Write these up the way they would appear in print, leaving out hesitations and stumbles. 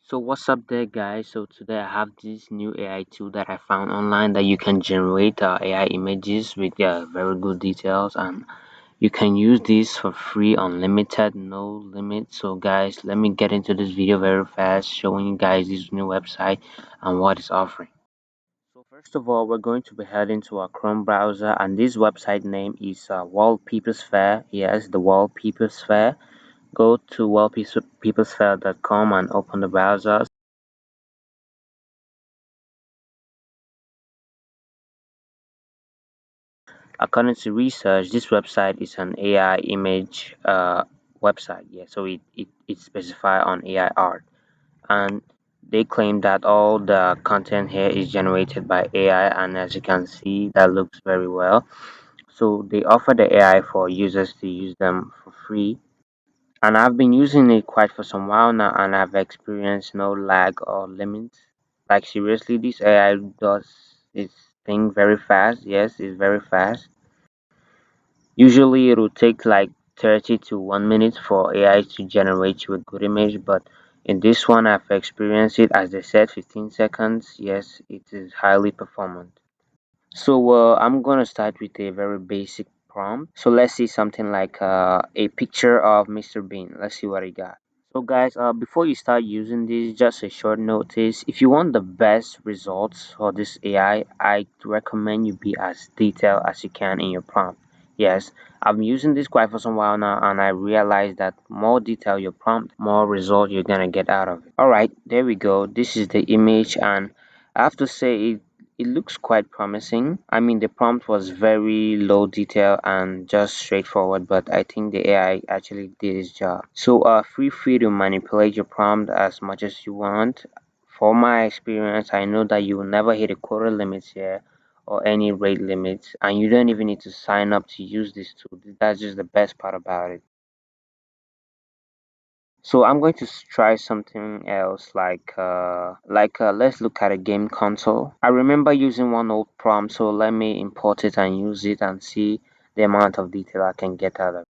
So what's up there guys? So today I have this new AI tool that I found online that you can generate AI images with very good details, and you can use this for free, unlimited, no limit. So guys, let me get into this video very fast showing you guys this new website and what it's offering. So first of all, we're going to be heading to our Chrome browser, and this website name is Wallpapers Fair. Yes, the Wallpapers Fair. Go to wallpapersfair.com and open the browser. According to research, this website is an AI image website. Yeah, so it specify on AI art, and they claim that all the content here is generated by AI, and as you can see, that looks very well. So they offer the AI for users to use them for free, and I've been using it quite for some while now, and I've experienced no lag or limits. Like seriously, this AI does its thing very fast. Yes, it's very fast. Usually it will take like 30 to 1 minute for AI to generate you a good image, but in this one I've experienced it, as they said, 15 seconds. Yes, it is highly performant. So I'm gonna start with a very basic prompt. So let's see something like a picture of Mr. Bean. Let's see what he got. So guys, before you start using this, just a short notice. If you want the best results for this I recommend you be as detailed as you can in your prompt. Yes, I've been using this quite for some while now, and I realized that more detail your prompt, more result you're gonna get out of it. Alright, there we go. This is the image, and I have to say it looks quite promising. I mean, the prompt was very low detail and just straightforward, but I think the AI actually did its job. So, feel free to manipulate your prompt as much as you want. For my experience, I know that you will never hit a quota limits here or any rate limits, and you don't even need to sign up to use this tool. That's just the best part about it. So I'm going to try something else let's look at a game console. I remember using one old prompt, so let me import it and use it and see the amount of detail I can get out of it.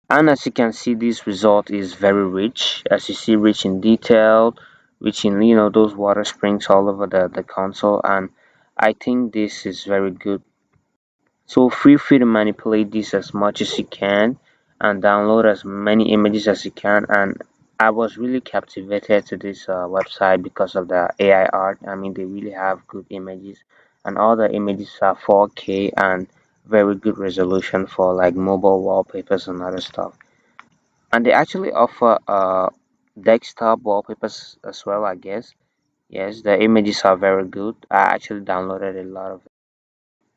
And as you can see, this result is very rich. As you see, rich in detail, rich in those water springs all over the console, and I think this is very good. So feel free to manipulate this as much as you can and download as many images as you can. And I was really captivated to this website because of the AI art. I mean, they really have good images, and all the images are 4K and very good resolution for like mobile wallpapers and other stuff. And they actually offer desktop wallpapers as well, I guess. Yes, the images are very good. I actually downloaded a lot of it.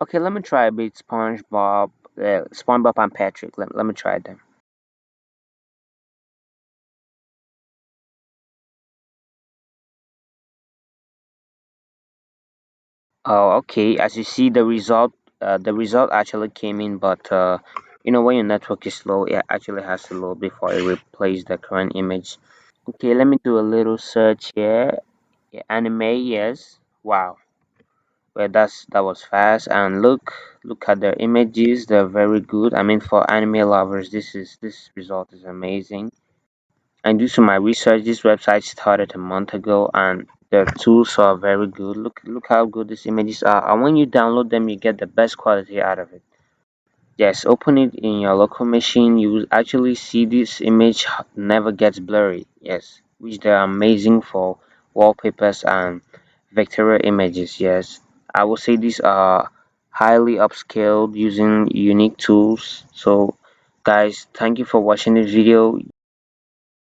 Okay, let me try a bit SpongeBob and Patrick. Let me try them. Oh, okay. As you see, the result actually came in, but when your network is slow, it actually has to load before it replaces the current image. Okay, let me do a little search here. Yeah, anime, yes. Wow. Well, that was fast. And look at their images. They're very good. I mean, for anime lovers, this result is amazing. And due to my research, this website started a month ago, and their tools are very good. Look how good these images are. And when you download them, you get the best quality out of it. Yes, open it in your local machine. You will actually see this image never gets blurry. Yes, which they're amazing for wallpapers and vectorial images. Yes, I will say these are highly upscaled using unique tools. So, guys, thank you for watching this video.